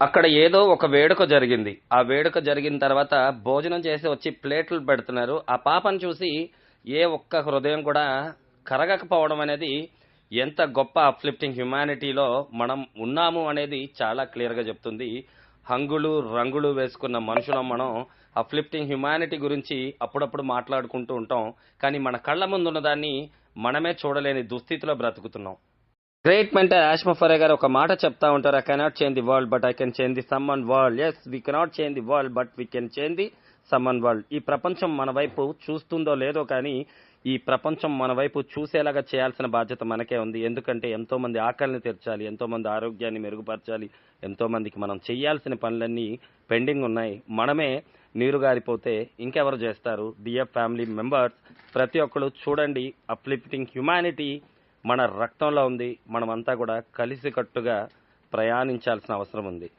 అక్కడ ఏదో ఒక వేడుక జరిగింది. ఆ వేడుక జరిగిన తర్వాత భోజనం చేసి వచ్చి ప్లేట్లు పెడుతున్నారు. ఆ పాపను చూసి ఏ ఒక్క హృదయం కూడా కరగకపోవడం అనేది ఎంత గొప్ప అప్లిఫ్టింగ్ హ్యుమానిటీలో మనం ఉన్నాము అనేది చాలా క్లియర్గా చెప్తుంది. హంగులు రంగులు వేసుకున్న మనుషులం మనం. అప్లిఫ్టింగ్ హ్యుమానిటీ గురించి అప్పుడప్పుడు మాట్లాడుకుంటూ ఉంటాం. కానీ మన కళ్ళ ముందున్న దాన్ని మనమే చూడలేని దుస్థితిలో బ్రతుకుతున్నాం. గ్రేట్ మెంటర్ ఆష్మ ఫరే గారు ఒక మాట చెప్తా ఉంటారు. I cannot change the world but I can change the summon world. Yes, we cannot change the world but we can change the summon world. ఈ ప్రపంచం మన వైపు చూస్తుందో లేదో కానీ ఈ ప్రపంచం మన వైపు చూసేలాగా చేయాల్సిన బాధ్యత మనకే ఉంది. ఎందుకంటే ఎంతో మంది ఆకలిని తీర్చాలి, ఎంతో మంది ఆరోగ్యాన్ని మెరుగుపరచాలి, ఎంతో మందికి మనం చేయాల్సిన పనులన్నీ పెండింగ్ ఉన్నాయి. మనమే నీరు గారిపోతే ఇంకెవరు చేస్తారు? డియర్ ఫ్యామిలీ మెంబర్స్, ప్రతి ఒక్కరు చూడండి, అప్లిఫ్టింగ్ హ్యుమానిటీ మన రక్తంలో ఉంది. మనమంతా కూడా కలిసికట్టుగా ప్రయాణించాల్సిన అవసరం ఉంది.